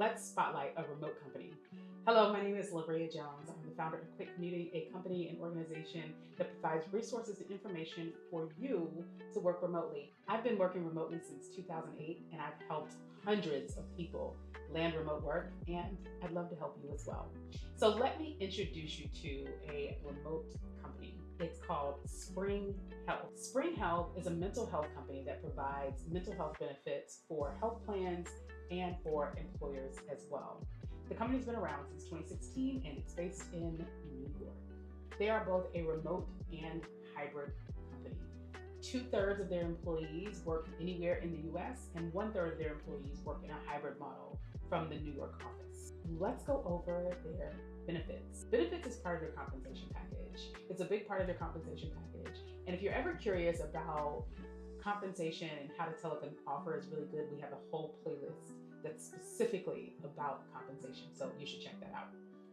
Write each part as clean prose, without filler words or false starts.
Let's spotlight a remote company. Hello, my name is Labria Jones. I'm the founder of Quick Commuting, a company and organization that provides resources and information for you to work remotely. I've been working remotely since 2008, and I've helped hundreds of people land remote work, and I'd love to help you as well. So let me introduce you to a remote company. It's called Spring Health. Spring Health is a mental health company that provides mental health benefits for health plans and for employers as well. The company's been around since 2016 and it's based in New York. They are both a remote and hybrid company. 2/3 of their employees work anywhere in the US and 1/3 of their employees work in a hybrid model from the New York office. Let's go over their benefits. Benefits is part of their compensation package. It's a big part of their compensation package. And if you're ever curious about compensation and how to tell if an offer is really good, we have a whole playlist that's specifically about compensation, so you should check that out.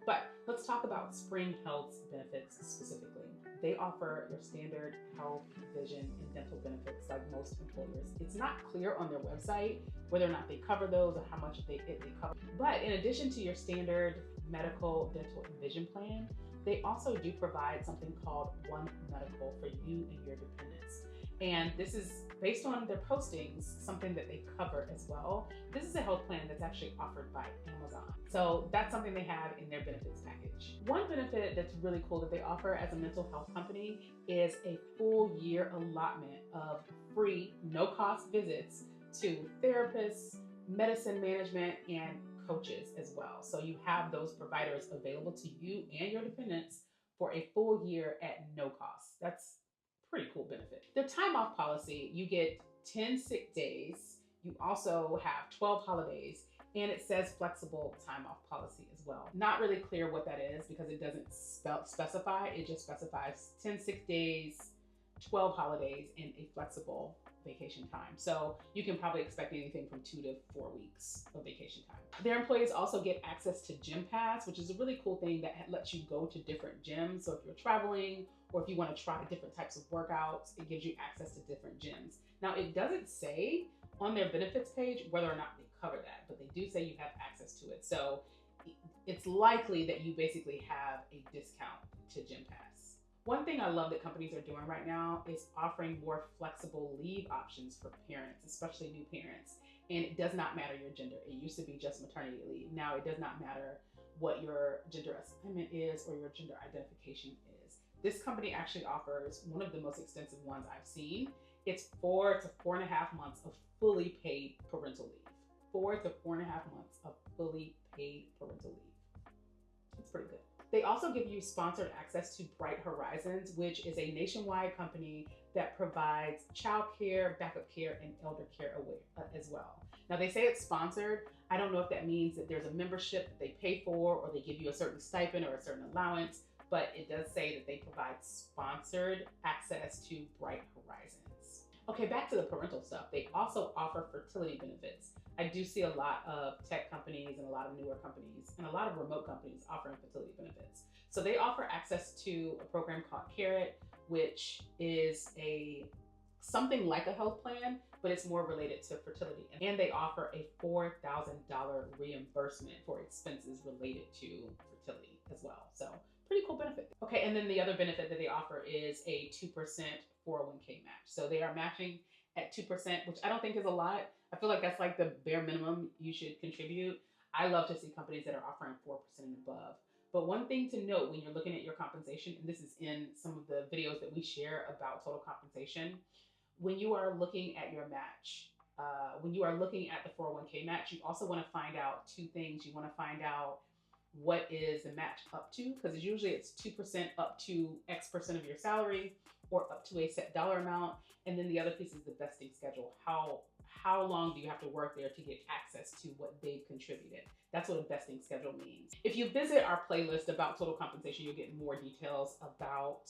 But let's talk about Spring Health's benefits specifically. They offer your standard health, vision, and dental benefits like most employers. It's not clear on their website whether or not they cover those or how much they cover. But in addition to your standard medical, dental, and vision plan, they also do provide something called One Medical for you and your dependents. And this is based on their postings, something that they cover as well. This is a health plan that's actually offered by Amazon. So that's something they have in their benefits package. One benefit that's really cool that they offer as a mental health company is a full year allotment of free, no cost visits to therapists, medicine management, and coaches as well. So you have those providers available to you and your dependents for a full year at no cost. That's pretty cool benefit. Their time off policy, you get 10 sick days. You also have 12 holidays, and it says flexible time off policy as well. Not really clear what that is because it doesn't specify. It just specifies 10 sick days, 12 holidays, and a flexible vacation time. So you can probably expect anything from 2 to 4 weeks of vacation time. Their employees also get access to Gym Pass, which is a really cool thing that lets you go to different gyms. So if you're traveling or if you want to try different types of workouts, it gives you access to different gyms. Now, it doesn't say on their benefits page whether or not they cover that, but they do say you have access to it. So it's likely that you basically have a discount to Gym Pass. One thing I love that companies are doing right now is offering more flexible leave options for parents, especially new parents. And it does not matter your gender. It used to be just maternity leave. Now it does not matter what your gender assignment is or your gender identification is. This company actually offers one of the most extensive ones I've seen. It's 4 to 4.5 months of fully paid parental leave. 4 to 4.5 months of fully paid parental leave. It's pretty good. They also give you sponsored access to Bright Horizons, which is a nationwide company that provides childcare, backup care, and elder care as well. Now they say it's sponsored. I don't know if that means that there's a membership that they pay for or they give you a certain stipend or a certain allowance, but it does say that they provide sponsored access to Bright Horizons. Okay, back to the parental stuff. They also offer fertility benefits. I do see a lot of tech companies and a lot of newer companies and a lot of remote companies offering fertility benefits. So they offer access to a program called Carrot, which is something like a health plan, but it's more related to fertility. And they offer a $4,000 reimbursement for expenses related to fertility as well. So pretty cool benefit. Okay, and then the other benefit that they offer is a 2% 401k match. So they are matching at 2%, which I don't think is a lot. I feel like that's like the bare minimum you should contribute. I love to see companies that are offering 4% and above. But one thing to note when you're looking at your compensation, and this is in some of the videos that we share about total compensation, when you are looking at your match, when you are looking at the 401k match, you also want to find out two things. You want to find out what is the match up to, because usually it's 2% up to X percent of your salary or up to a set dollar amount. And then the other piece is the vesting schedule. How long do you have to work there to get access to what they've contributed? That's what a vesting schedule means. If you visit our playlist about total compensation, you'll get more details about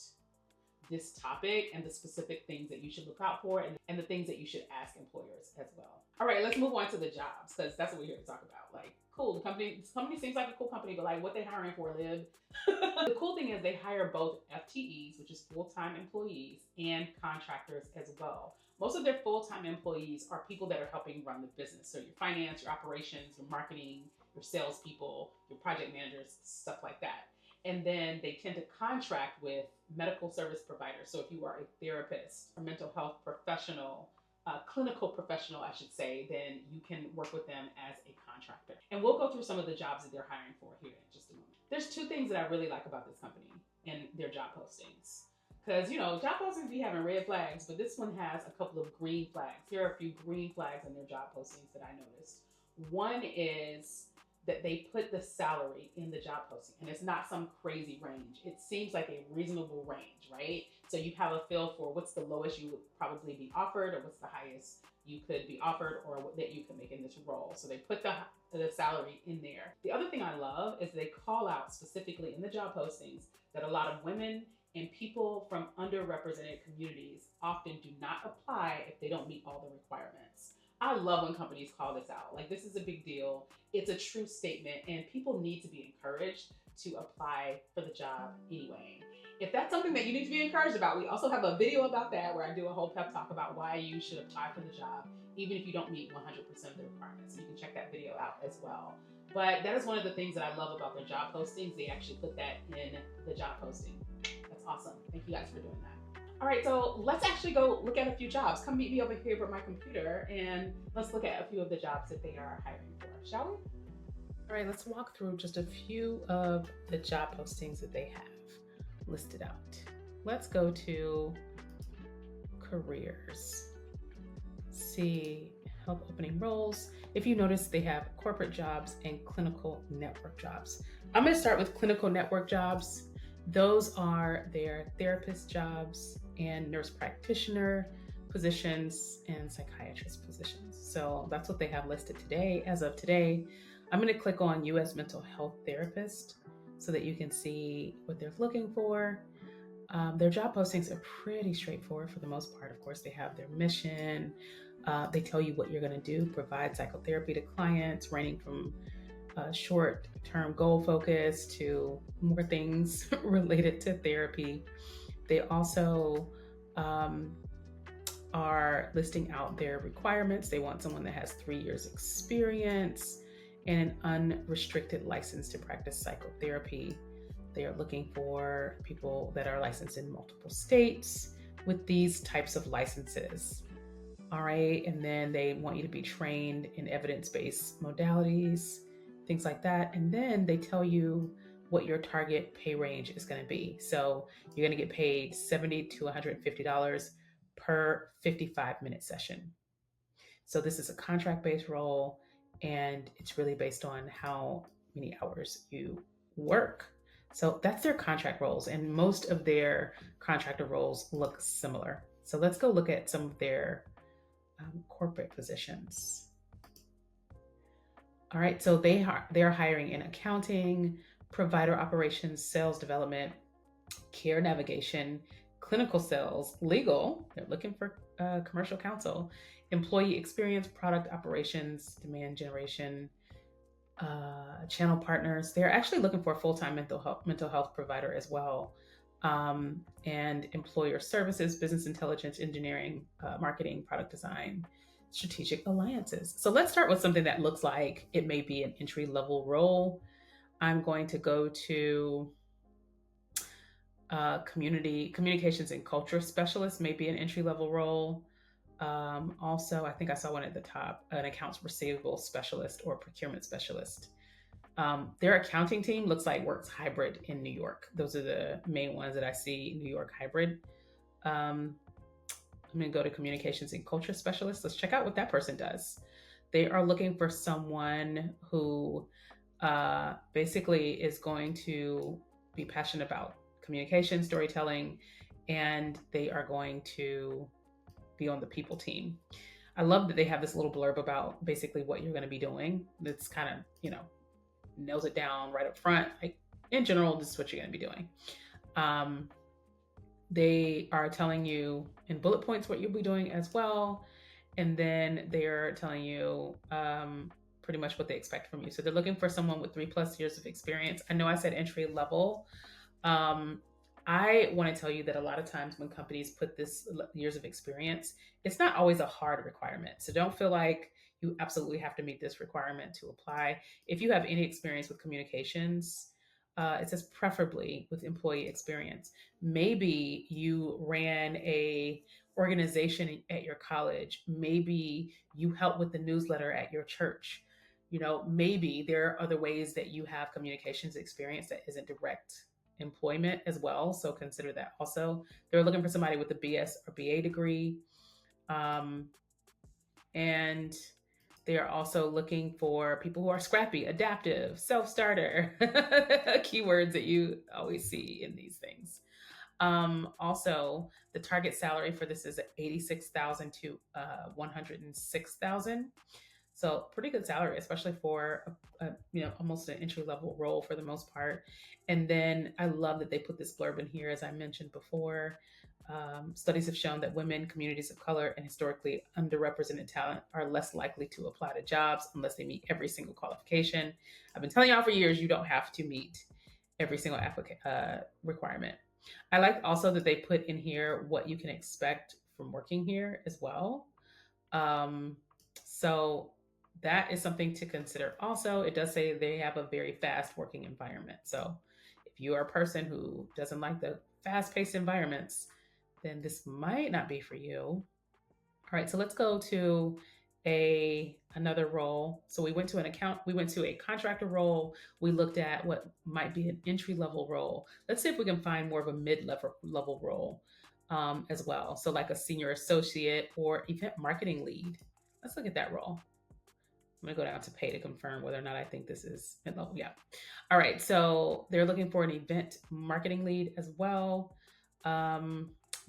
this topic and the specific things that you should look out for and the things that you should ask employers as well. All right, let's move on to the jobs because that's what we're here to talk about. Like, cool, this company seems like a cool company, but like what they hiring for, Lib? The cool thing is they hire both FTEs, which is full-time employees, and contractors as well. Most of their full-time employees are people that are helping run the business. So your finance, your operations, your marketing, your salespeople, your project managers, stuff like that. And then they tend to contract with medical service providers. So if you are a therapist, a mental health professional, a clinical professional, I should say, then you can work with them as a contractor. And we'll go through some of the jobs that they're hiring for here in just a moment. There's two things that I really like about this company and their job postings. Because, job postings be having red flags, but this one has a couple of green flags. Here are a few green flags in their job postings that I noticed. One is that they put the salary in the job posting, and it's not some crazy range. It seems like a reasonable range, right? So you have a feel for what's the lowest you would probably be offered, or what's the highest you could be offered, or that you could make in this role. So they put the salary in there. The other thing I love is they call out specifically in the job postings that a lot of women and people from underrepresented communities often do not apply if they don't meet all the requirements. I love when companies call this out. Like, this is a big deal. It's a true statement, and people need to be encouraged to apply for the job anyway. If that's something that you need to be encouraged about, we also have a video about that where I do a whole pep talk about why you should apply for the job, even if you don't meet 100% of the requirements. So you can check that video out as well. But that is one of the things that I love about their job postings. They actually put that in the job posting. That's awesome. Thank you guys for doing that. All right, so let's actually go look at a few jobs. Come meet me over here with my computer and let's look at a few of the jobs that they are hiring for, shall we? All right, let's walk through just a few of the job postings that they have listed out. Let's go to careers. See health opening roles. If you notice, they have corporate jobs and clinical network jobs. I'm going to start with clinical network jobs. Those are their therapist jobs and nurse practitioner positions and psychiatrist positions. So that's what they have listed today. As of today, I'm going to click on U.S. mental health therapist so that you can see what they're looking for. Their job postings are pretty straightforward for the most part. Of course, they have their mission. They tell you what you're going to do, provide psychotherapy to clients, ranging from short-term goal focus to more things related to therapy. They also are listing out their requirements. They want someone that has 3 years experience and an unrestricted license to practice psychotherapy. They are looking for people that are licensed in multiple states with these types of licenses. All right, and then they want you to be trained in evidence-based modalities, things like that. And then they tell you what your target pay range is going to be. So you're going to get paid $70 to $150 per 55-minute session. So this is a contract-based role, and it's really based on how many hours you work. So that's their contract roles, and most of their contractor roles look similar. So let's go look at some of their corporate positions. All right, so they're hiring in accounting, provider operations, sales development, care navigation, clinical sales, legal. They're looking for commercial counsel, employee experience, product operations, demand generation, channel partners. They're actually looking for a full-time mental health provider as well, and employer services, business intelligence, engineering, marketing, product design, strategic alliances. So let's start with something that looks like it may be an entry-level role. I'm going to go to communications and culture specialist, may be an entry-level role. Also, I think I saw one at the top, an accounts receivable specialist or procurement specialist. Their accounting team looks like works hybrid in New York. Those are the main ones that I see, New York hybrid. I'm going to go to communications and culture specialist. Let's check out what that person does. They are looking for someone who basically is going to be passionate about communication, storytelling, and they are going to be on the people team. I love that they have this little blurb about basically what you're going to be doing. That's kind of, nails it down right up front. Like, in general, this is what you're going to be doing. They are telling you in bullet points what you'll be doing as well. And then they're telling you pretty much what they expect from you. So they're looking for someone with 3+ years of experience. I know I said entry level. I want to tell you that a lot of times when companies put this years of experience, it's not always a hard requirement. So don't feel like You absolutely have to meet this requirement to apply. If you have any experience with communications, it says preferably with employee experience. Maybe you ran a organization at your college. Maybe you help with the newsletter at your church. Maybe there are other ways that you have communications experience that isn't direct employment as well. So consider that also. They're looking for somebody with a BS or BA degree. Um, and they are also looking for people who are scrappy, adaptive, self-starter, keywords that you always see in these things. Also, the target salary for this is 86,000 to 106,000. So pretty good salary, especially for almost an entry level role for the most part. And then I love that they put this blurb in here, as I mentioned before. Studies have shown that women, communities of color, and historically underrepresented talent are less likely to apply to jobs unless they meet every single qualification. I've been telling y'all for years, you don't have to meet every single requirement. I like also that they put in here what you can expect from working here as well. So that is something to consider. Also, it does say they have a very fast working environment. So if you are a person who doesn't like the fast paced environments, then this might not be for you. All right, so let's go to another role. So we went to a contractor role. We looked at what might be an entry level role. Let's see if we can find more of a mid-level role as well. So like a senior associate or event marketing lead. Let's look at that role. I'm going to go down to pay to confirm whether or not I think this is mid-level. Yeah. All right. So they're looking for an event marketing lead as well.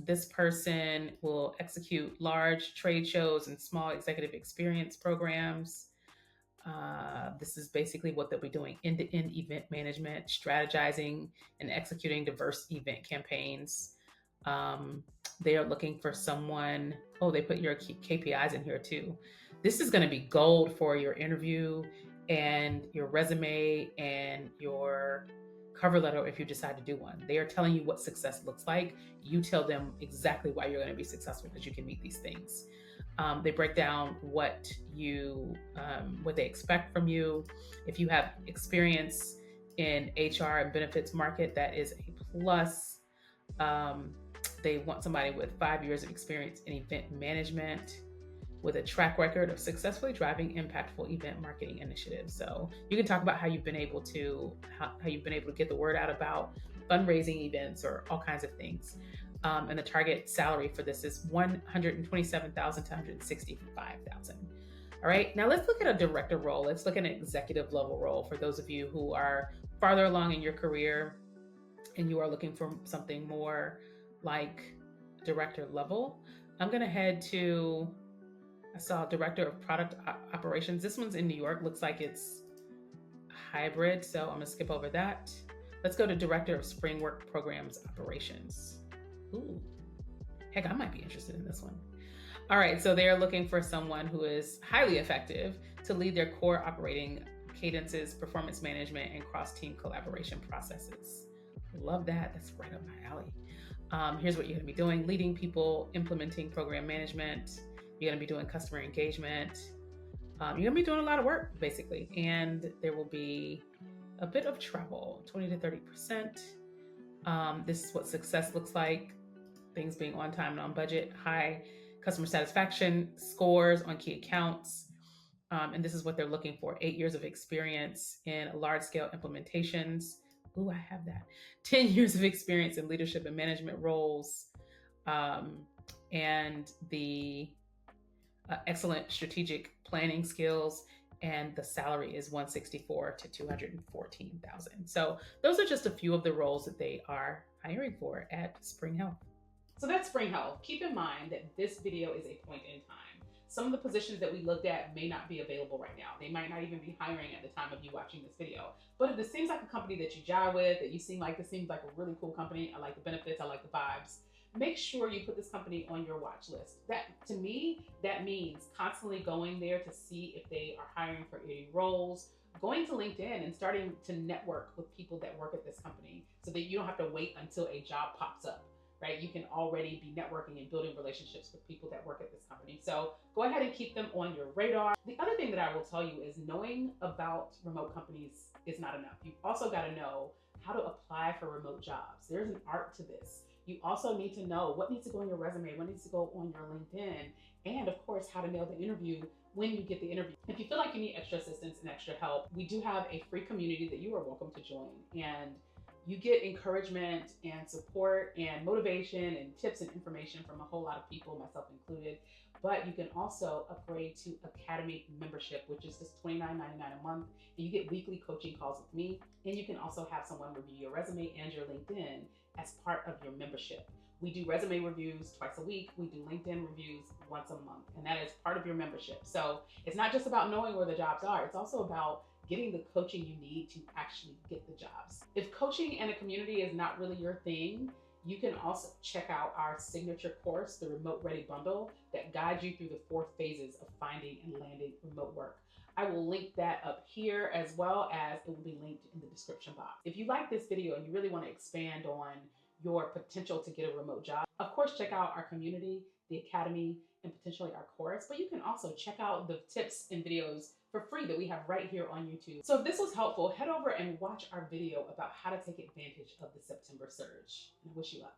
This person will execute large trade shows and small executive experience programs. This is basically what they'll be doing: end-to-end event management, strategizing, and executing diverse event campaigns. They are looking for someone. Oh, they put your KPIs in here too. This is going to be gold for your interview and your resume and your cover letter if you decide to do one. They are telling you what success looks like. You tell them exactly why you're going to be successful, because you can meet these things. They break down what they expect from you. If you have experience in HR and benefits market, that is a plus. They want somebody with 5 years of experience in event management with a track record of successfully driving impactful event marketing initiatives. So you can talk about how you've been able to get the word out about fundraising events or all kinds of things. And the target salary for this is $127,000 to $165,000. All right, now let's look at a director role. Let's look at an executive level role for those of you who are farther along in your career and you are looking for something more like director level. I'm going to head to, I saw Director of Product Operations. This one's in New York. Looks like it's hybrid, so I'm going to skip over that. Let's go to Director of Springwork Programs Operations. Ooh, heck, I might be interested in this one. All right, so they're looking for someone who is highly effective to lead their core operating cadences, performance management, and cross-team collaboration processes. Love that. That's right up my alley. Here's what you're going to be doing: leading people, implementing program management. You're going to be doing customer engagement. You're going to be doing a lot of work, basically. And there will be a bit of travel, 20 to 30%. This is what success looks like: things being on time and on budget, high customer satisfaction scores on key accounts. And this is what they're looking for: 8 years of experience in large-scale implementations. Ooh, I have that. 10 years of experience in leadership and management roles. And the excellent strategic planning skills, and the salary is $164,000 to $214,000. So those are just a few of the roles that they are hiring for at Spring Health. So that's Spring Health. Keep in mind that this video is a point in time. Some of the positions that we looked at may not be available right now. They might not even be hiring at the time of you watching this video. But if this seems like a company that you jive with, that you seem like this seems like a really cool company, I like the benefits, I like the vibes, make sure you put this company on your watch list. That, to me, that means constantly going there to see if they are hiring for any roles, going to LinkedIn and starting to network with people that work at this company so that you don't have to wait until a job pops up. right? You can already be networking and building relationships with people that work at this company. So go ahead and keep them on your radar. The other thing that I will tell you is knowing about remote companies is not enough. You've also got to know how to apply for remote jobs. There's an art to this. You also need to know what needs to go on your resume, what needs to go on your LinkedIn, and of course, how to nail the interview when you get the interview. If you feel like you need extra assistance and extra help, we do have a free community that you are welcome to join. And you get encouragement and support and motivation and tips and information from a whole lot of people, myself included. But you can also upgrade to Academy membership, which is just $29.99 a month. And you get weekly coaching calls with me. And you can also have someone review your resume and your LinkedIn as part of your membership. We do resume reviews twice a week. We do LinkedIn reviews once a month, and that is part of your membership. So it's not just about knowing where the jobs are. It's also about getting the coaching you need to actually get the jobs. If coaching and a community is not really your thing, you can also check out our signature course, the Remote Ready Bundle, that guides you through the 4 phases of finding and landing remote work. I will link that up here, as well as it will be linked in the description box. If you like this video and you really want to expand on your potential to get a remote job, of course, check out our community, the Academy, and potentially our course, but you can also check out the tips and videos for free that we have right here on YouTube. So if this was helpful, head over and watch our video about how to take advantage of the September surge. And I wish you luck.